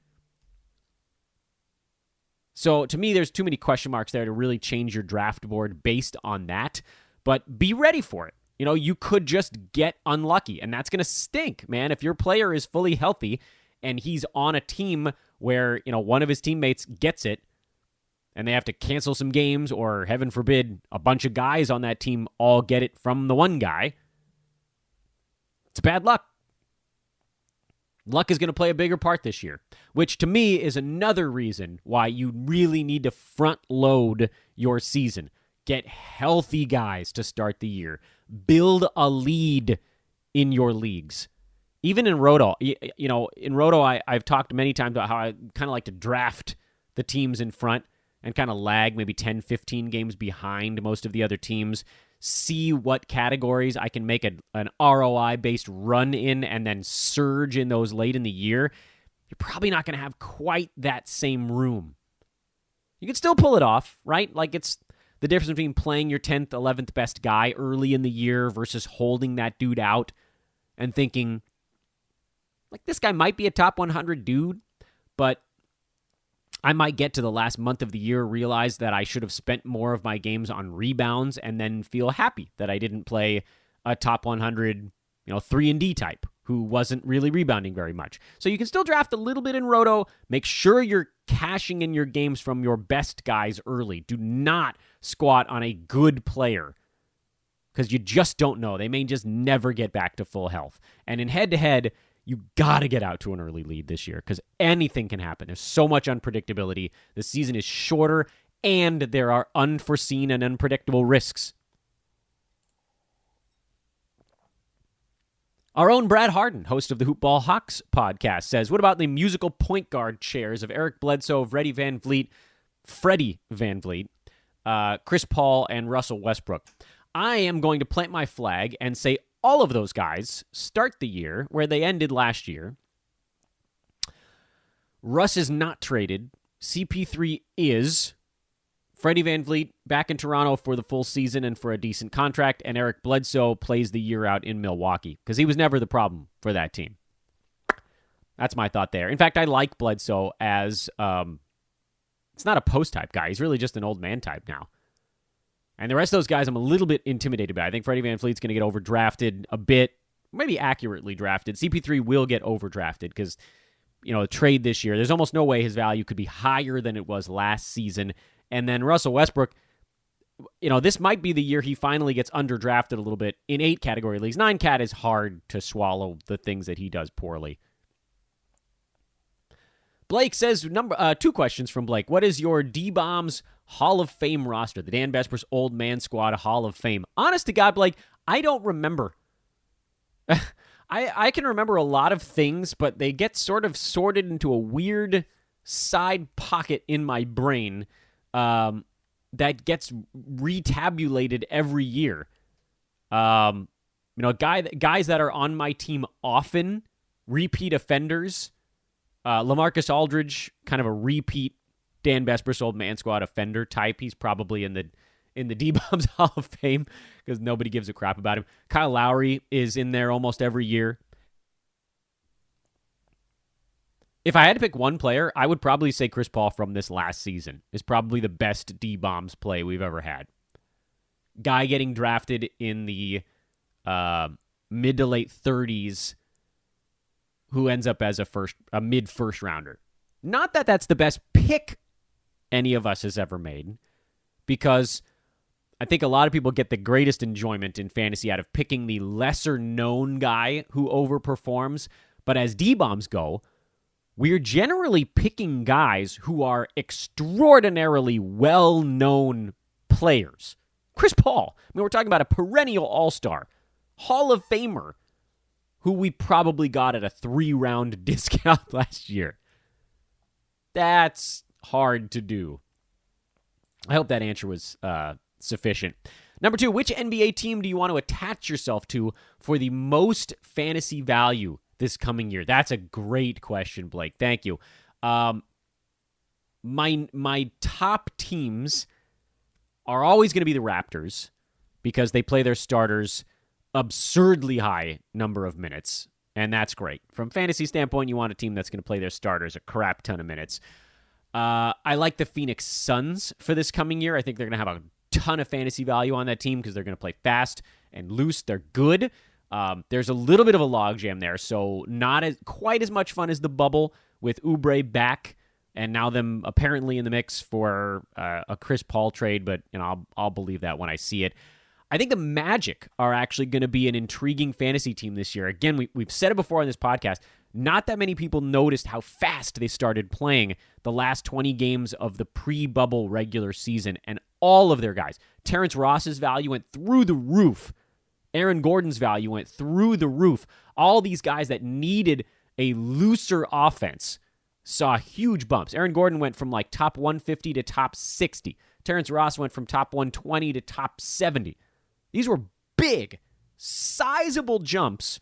So to me, there's too many question marks there to really change your draft board based on that. But be ready for it. You could just get unlucky, and that's going to stink, man. If your player is fully healthy and he's on a team where, one of his teammates gets it and they have to cancel some games, or heaven forbid, a bunch of guys on that team all get it from the one guy, it's bad luck. Luck is going to play a bigger part this year, which to me is another reason why you really need to front load your season. Get healthy guys to start the year. Build a lead in your leagues. Even in Roto, in Roto, I've talked many times about how I kind of like to draft the teams in front and kind of lag maybe 10, 15 games behind most of the other teams. See what categories I can make an ROI-based run in and then surge in those late in the year. You're probably not going to have quite that same room. You can still pull it off, right? Like, it's the difference between playing your 10th, 11th best guy early in the year versus holding that dude out and thinking, like, this guy might be a top 100 dude, but I might get to the last month of the year, realize that I should have spent more of my games on rebounds, and then feel happy that I didn't play a top 100, 3-and-D type who wasn't really rebounding very much. So you can still draft a little bit in Roto. Make sure you're cashing in your games from your best guys early. Do not squat on a good player, because you just don't know. They may just never get back to full health. And in head-to-head, you got to get out to an early lead this year, because anything can happen. There's so much unpredictability. The season is shorter, and there are unforeseen and unpredictable risks. Our own Brad Harden, host of the Hoopball Hawks podcast, says, what about the musical point guard chairs of Eric Bledsoe, Freddie Van Vliet, Chris Paul, and Russell Westbrook? I am going to plant my flag and say all of those guys start the year where they ended last year. Russ is not traded. CP3 is. Freddie Van Vliet back in Toronto for the full season and for a decent contract, and Eric Bledsoe plays the year out in Milwaukee, because he was never the problem for that team. That's my thought there. In fact, I like Bledsoe as, it's not a post-type guy. He's really just an old man type now. And the rest of those guys I'm a little bit intimidated by. I think Freddie Van Vliet's going to get overdrafted a bit, maybe accurately drafted. CP3 will get overdrafted because, a trade this year, there's almost no way his value could be higher than it was last season. And then Russell Westbrook, this might be the year he finally gets underdrafted a little bit in 8-category leagues. 9-cat is hard to swallow the things that he does poorly. Blake says, 2 questions from Blake. What is your D-Bombs Hall of Fame roster? The Dan Besbris Old Man Squad Hall of Fame. Honest to God, Blake, I don't remember. I can remember a lot of things, but they get sort of sorted into a weird side pocket in my brain that gets retabulated every year. Guys that are on my team often, repeat offenders. LaMarcus Aldridge, kind of a repeat Dan Besbris Old Man Squad offender type. He's probably in the D-Bombs Hall of Fame because nobody gives a crap about him. Kyle Lowry is in there almost every year. If I had to pick one player, I would probably say Chris Paul from this last season is probably the best D-Bombs play we've ever had. Guy getting drafted in the mid to late 30s who ends up as a mid-first rounder. Not that that's the best pick any of us has ever made, because I think a lot of people get the greatest enjoyment in fantasy out of picking the lesser-known guy who overperforms. But as D-Bombs go, we're generally picking guys who are extraordinarily well-known players. Chris Paul, we're talking about a perennial all-star, Hall of Famer, who we probably got at a 3-round discount last year. That's hard to do. I hope that answer was sufficient. Number 2, which NBA team do you want to attach yourself to for the most fantasy value this coming year? That's a great question, Blake. Thank you. My top teams are always going to be the Raptors because they play their starters absurdly high number of minutes, and that's great. From fantasy standpoint, you want a team that's going to play their starters a crap ton of minutes. I like the Phoenix Suns for this coming year. I think they're going to have a ton of fantasy value on that team because they're going to play fast and loose. They're good. There's a little bit of a logjam there, so not quite as much fun as the bubble with Oubre back and now them apparently in the mix for a Chris Paul trade, but I'll believe that when I see it. I think the Magic are actually going to be an intriguing fantasy team this year. Again, we've said it before on this podcast. Not that many people noticed how fast they started playing the last 20 games of the pre-bubble regular season, and all of their guys. Terrence Ross's value went through the roof. Aaron Gordon's value went through the roof. All these guys that needed a looser offense saw huge bumps. Aaron Gordon went from like top 150 to top 60. Terrence Ross went from top 120 to top 70. These were big, sizable jumps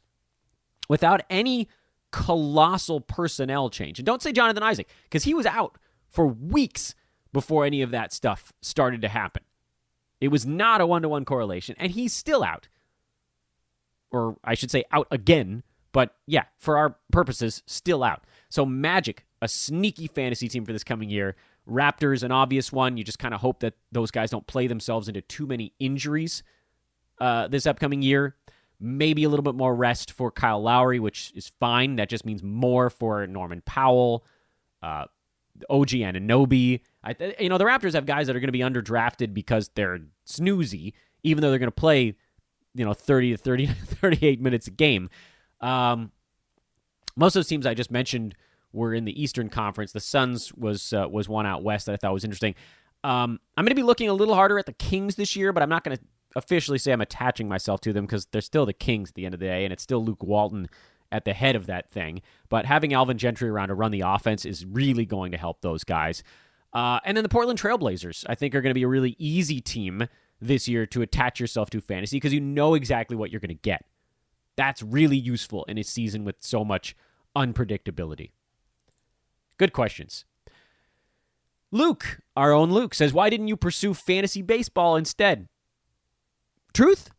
without any colossal personnel change. And don't say Jonathan Isaac, because he was out for weeks before any of that stuff started to happen. It was not a one-to-one correlation, and he's still out. Or I should say out again, but yeah, for our purposes, still out. So Magic, a sneaky fantasy team for this coming year. Raptors, an obvious one. You just kind of hope that those guys don't play themselves into too many injuries this upcoming year. Maybe a little bit more rest for Kyle Lowry, which is fine. That just means more for Norman Powell, OG Anunoby. The Raptors have guys that are going to be underdrafted because they're snoozy, even though they're going to play 30 to 38 minutes a game. Most of those teams I just mentioned were in the Eastern Conference. The Suns was one out west that I thought was interesting. I'm going to be looking a little harder at the Kings this year, but I'm not going to officially say I'm attaching myself to them because they're still the Kings at the end of the day, and it's still Luke Walton at the head of that thing. But having Alvin Gentry around to run the offense is really going to help those guys. And then the Portland Trailblazers, I think, are going to be a really easy team this year to attach yourself to fantasy because you know exactly what you're going to get. That's really useful in a season with so much unpredictability. Good questions. Luke, our own Luke, says, why didn't you pursue fantasy baseball instead? Truth?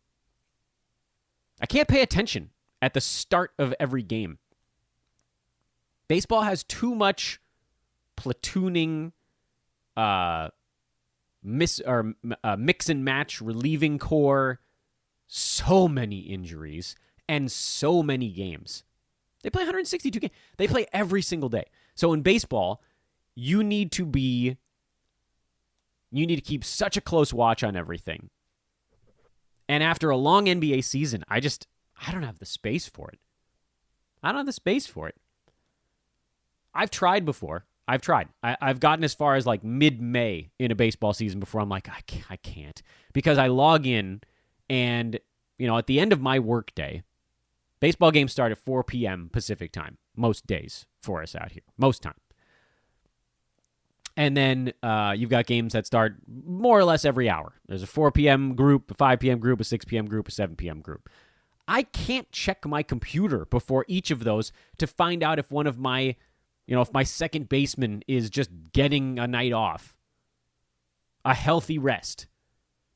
I can't pay attention at the start of every game. Baseball has too much platooning, mix and match relieving core, so many injuries, and so many games. They play 162 games. They play every single day. So in baseball, you need to keep such a close watch on everything. And after a long NBA season, I don't have the space for it. I've tried before. I've gotten as far as like mid-May in a baseball season before I'm like, I can't. Because I log in and, at the end of my workday, baseball games start at 4 p.m. Pacific time, most days for us out here, most time. And then you've got games that start more or less every hour. There's a 4 p.m. group, a 5 p.m. group, a 6 p.m. group, a 7 p.m. group. I can't check my computer before each of those to find out if one of my, if my second baseman is just getting a night off, a healthy rest.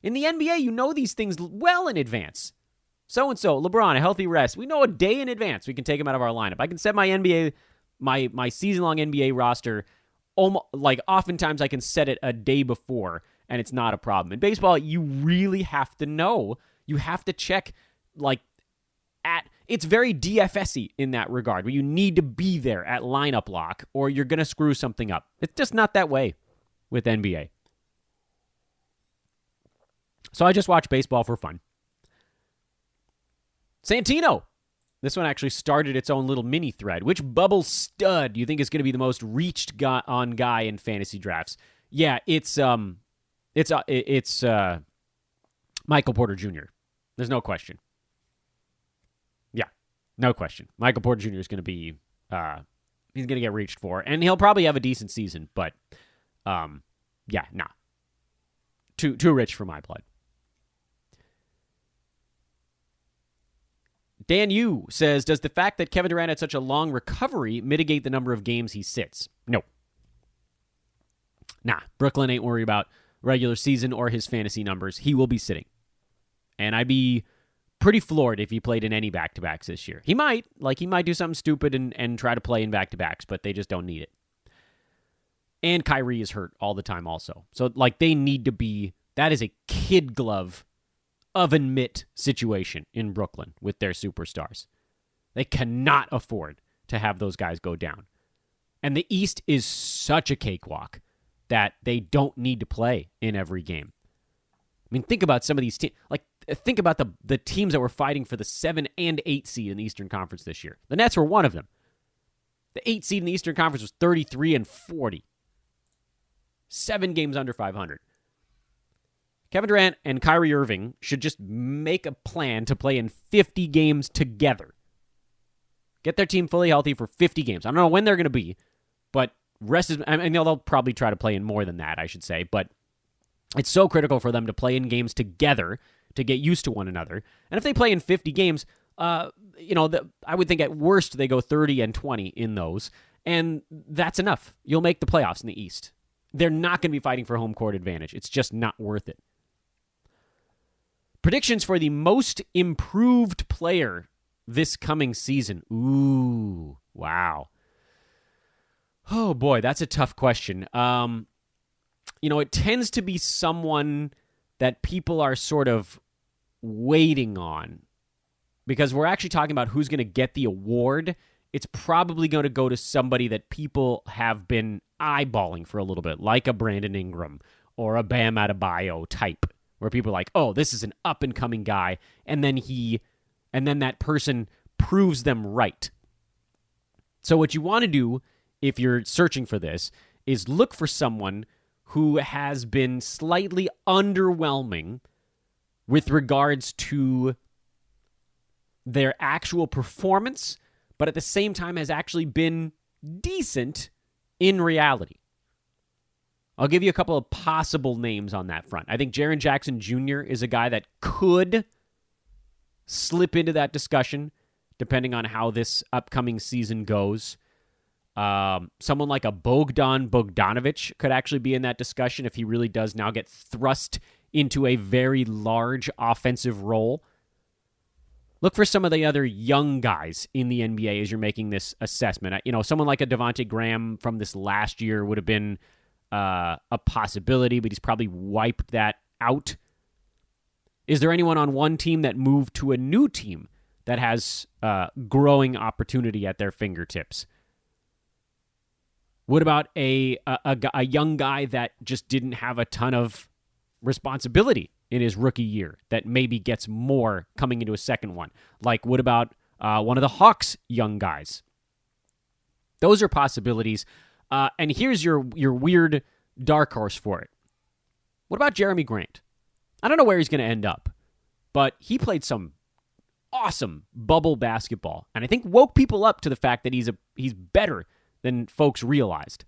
In the NBA, you know these things well in advance. So-and-so, LeBron, a healthy rest. We know a day in advance we can take him out of our lineup. I can set my NBA, my season-long NBA roster. Oftentimes I can set it a day before, and it's not a problem. In baseball, you really have to know. You have to check, it's very DFS-y in that regard, where you need to be there at lineup lock, or you're going to screw something up. It's just not that way with NBA. So I just watch baseball for fun. Santino. This one actually started its own little mini thread. Which bubble stud do you think is going to be the most reached guy in fantasy drafts? Yeah, it's Michael Porter Jr. There's no question. Yeah, no question. Michael Porter Jr. is going to be he's going to get reached for, and he'll probably have a decent season. But too rich for my blood. Dan Yu says, does the fact that Kevin Durant had such a long recovery mitigate the number of games he sits? No. Nah, Brooklyn ain't worried about regular season or his fantasy numbers. He will be sitting. And I'd be pretty floored if he played in any back-to-backs this year. He might do something stupid and try to play in back-to-backs, but they just don't need it. And Kyrie is hurt all the time also. So, like, they need to be, that is a kid glove oven mitt situation in Brooklyn with their superstars. They cannot afford to have those guys go down. And the East is such a cakewalk that they don't need to play in every game. I mean, think about some of these teams. Like, think about the teams that were fighting for the 7 and 8 seed in the Eastern Conference this year. The Nets were one of them. The 8 seed in the Eastern Conference was 33-40. 7 games under 500. Kevin Durant and Kyrie Irving should just make a plan to play in 50 games together. Get their team fully healthy for 50 games. I don't know when they're going to be, but they'll probably try to play in more than that, I should say. But it's so critical for them to play in games together to get used to one another. And if they play in 50 games, I would think at worst they go 30-20 in those, and that's enough. You'll make the playoffs in the East. They're not going to be fighting for home court advantage. It's just not worth it. Predictions for the most improved player this coming season. Ooh, wow. Oh, boy, that's a tough question. It tends to be someone that people are sort of waiting on because we're actually talking about who's going to get the award. It's probably going to go to somebody that people have been eyeballing for a little bit, like a Brandon Ingram or a Bam Adebayo type, where people are like, oh, this is an up-and-coming guy, and then that person proves them right. So what you want to do if you're searching for this is look for someone who has been slightly underwhelming with regards to their actual performance, but at the same time has actually been decent in reality. I'll give you a couple of possible names on that front. I think Jaren Jackson Jr. is a guy that could slip into that discussion depending on how this upcoming season goes. Someone like a Bogdan Bogdanovic could actually be in that discussion if he really does now get thrust into a very large offensive role. Look for some of the other young guys in the NBA as you're making this assessment. Someone like a Devontae Graham from this last year would have been a possibility, but he's probably wiped that out. Is there anyone on one team that moved to a new team that has growing opportunity at their fingertips? What about a young guy that just didn't have a ton of responsibility in his rookie year that maybe gets more coming into a second one? Like, what about one of the Hawks' young guys? Those are possibilities. And here's your weird dark horse for it. What about Jeremy Grant? I don't know where he's going to end up, but he played some awesome bubble basketball, and I think woke people up to the fact that he's better than folks realized.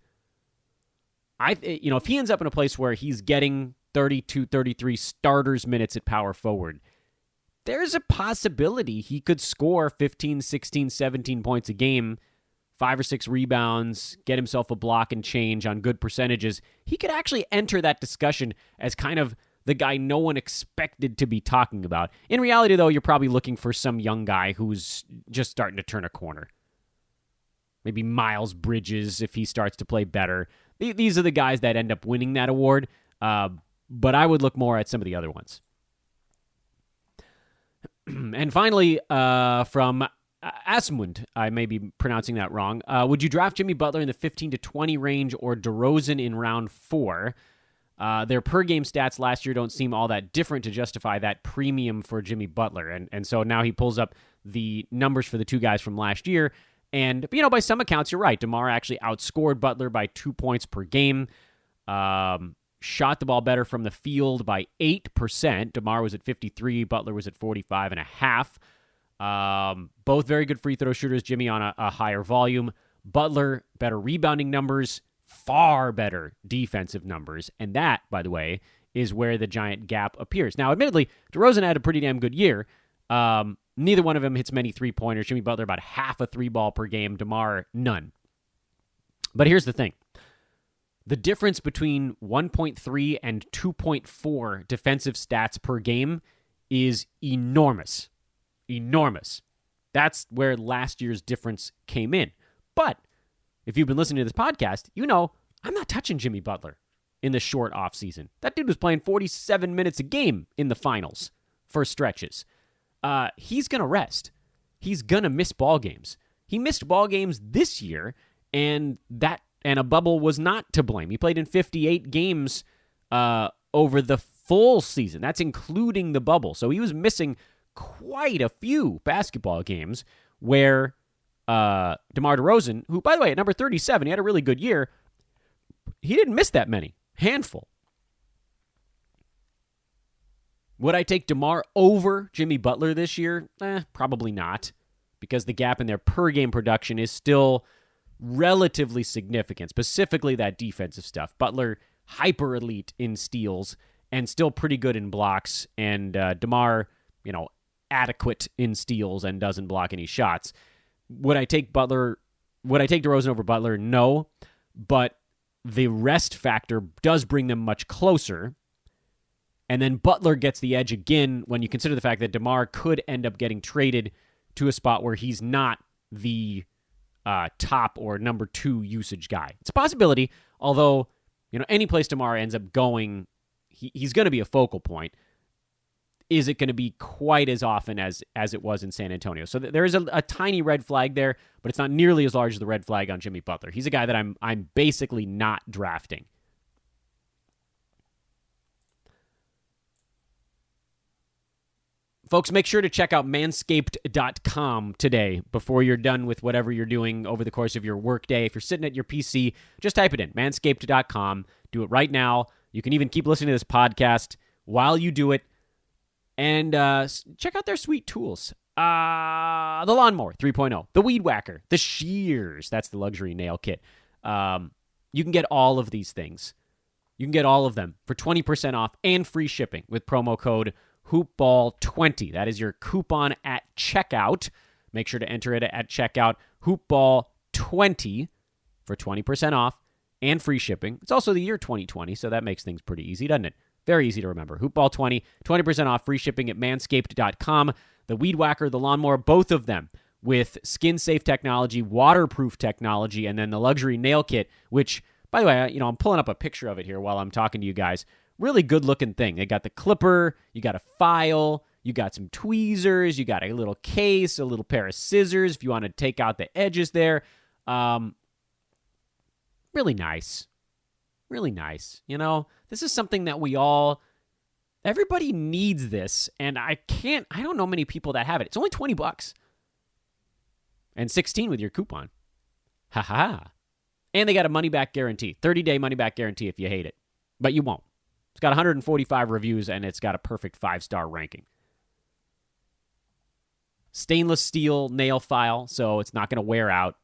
If he ends up in a place where he's getting 32, 33 starters minutes at power forward, there's a possibility he could score 15, 16, 17 points a game, 5 or 6 rebounds, get himself a block and change on good percentages. He could actually enter that discussion as kind of the guy no one expected to be talking about. In reality, though, you're probably looking for some young guy who's just starting to turn a corner. Maybe Miles Bridges if he starts to play better. These are the guys that end up winning that award, but I would look more at some of the other ones. And finally, from Asmund, I may be pronouncing that wrong. Would you draft Jimmy Butler in the 15 to 20 range or DeRozan in round 4? Their per-game stats last year don't seem all that different to justify that premium for Jimmy Butler. And so now he pulls up the numbers for the two guys from last year. And, by some accounts, you're right. DeMar actually outscored Butler by 2 points per game. Shot the ball better from the field by 8%. DeMar was at 53. Butler was at 45.5. Both very good free throw shooters. Jimmy on a higher volume. Butler, better rebounding numbers. Far better defensive numbers. And that, by the way, is where the giant gap appears. Now, admittedly, DeRozan had a pretty damn good year. Neither one of them hits many three-pointers. Jimmy Butler about half a three-ball per game. DeMar, none. But here's the thing. The difference between 1.3 and 2.4 defensive stats per game is enormous. Enormous. That's where last year's difference came in. But if you've been listening to this podcast, I'm not touching Jimmy Butler in the short offseason. That dude was playing 47 minutes a game in the finals for stretches. He's going to rest. He's going to miss ball games. He missed ball games this year, and a bubble was not to blame. He played in 58 games over the full season. That's including the bubble. So he was missing quite a few basketball games where DeMar DeRozan, who, by the way, at number 37, he had a really good year, he didn't miss that many. Handful. Would I take DeMar over Jimmy Butler this year? Probably not, because the gap in their per-game production is still relatively significant, specifically that defensive stuff. Butler, hyper-elite in steals and still pretty good in blocks, and DeMar, adequate in steals and doesn't block any shots. Would I take DeRozan over Butler? No, but the rest factor does bring them much closer. And then Butler gets the edge again when you consider the fact that DeMar could end up getting traded to a spot where he's not the top or number 2 usage guy. It's a possibility, although, any place DeMar ends up going, he's going to be a focal point. Is it going to be quite as often as it was in San Antonio? So there is a tiny red flag there, but it's not nearly as large as the red flag on Jimmy Butler. He's a guy that I'm basically not drafting. Folks, make sure to check out manscaped.com today before you're done with whatever you're doing over the course of your workday. If you're sitting at your PC, just type it in, manscaped.com. Do it right now. You can even keep listening to this podcast while you do it. And check out their sweet tools. The Lawnmower 3.0, the Weed Whacker, the Shears. That's the luxury nail kit. You can get all of these things. You can get all of them for 20% off and free shipping with promo code HoopBall20. That is your coupon at checkout. Make sure to enter it at checkout. HoopBall20 for 20% off and free shipping. It's also the year 2020, so that makes things pretty easy, doesn't it? Very easy to remember. HoopBall20, 20% off, free shipping at manscaped.com. The Weed Whacker, the Lawnmower, both of them with skin-safe technology, waterproof technology, and then the luxury nail kit, which, by the way, I'm pulling up a picture of it here while I'm talking to you guys. Really good-looking thing. They got the clipper, you got a file, you got some tweezers, you got a little case, a little pair of scissors if you want to take out the edges there. Really nice. Really nice. This is something that everybody needs this, and I don't know many people that have it. It's only $20 and $16 with your coupon. Ha ha. And they got a money-back guarantee, 30-day money-back guarantee if you hate it, but you won't. It's got 145 reviews, and it's got a perfect 5-star ranking. Stainless steel nail file, so it's not going to wear out.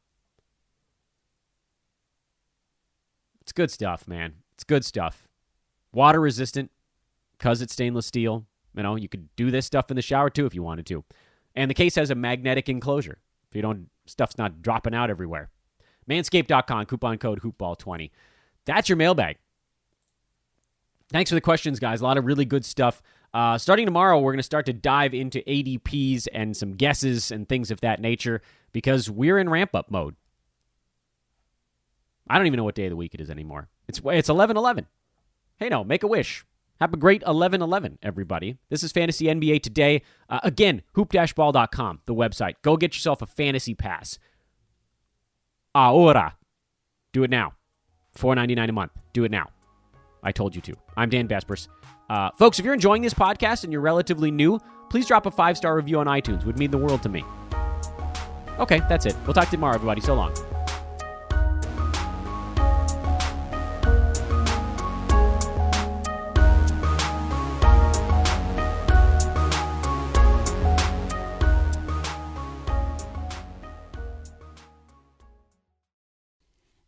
It's good stuff, man. It's good stuff. Water resistant because it's stainless steel. You could do this stuff in the shower too if you wanted to. And the case has a magnetic enclosure. If stuff's not dropping out everywhere. Manscaped.com, coupon code HoopBall20. That's your mailbag. Thanks for the questions, guys. A lot of really good stuff. Starting tomorrow, we're going to start to dive into ADPs and some guesses and things of that nature because we're in ramp-up mode. I don't even know what day of the week it is anymore. It's 11/11. Hey, no, make a wish. Have a great 11/11, everybody. This is Fantasy NBA Today. Again, hoop-ball.com, the website. Go get yourself a fantasy pass. Ahora. Do it now. $4.99 a month. Do it now. I told you to. I'm Dan Vespers. Folks, if you're enjoying this podcast and you're relatively new, please drop a 5-star review on iTunes. It would mean the world to me. Okay, that's it. We'll talk to you tomorrow, everybody. So long.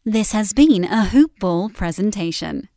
This has been a Hoop Ball presentation.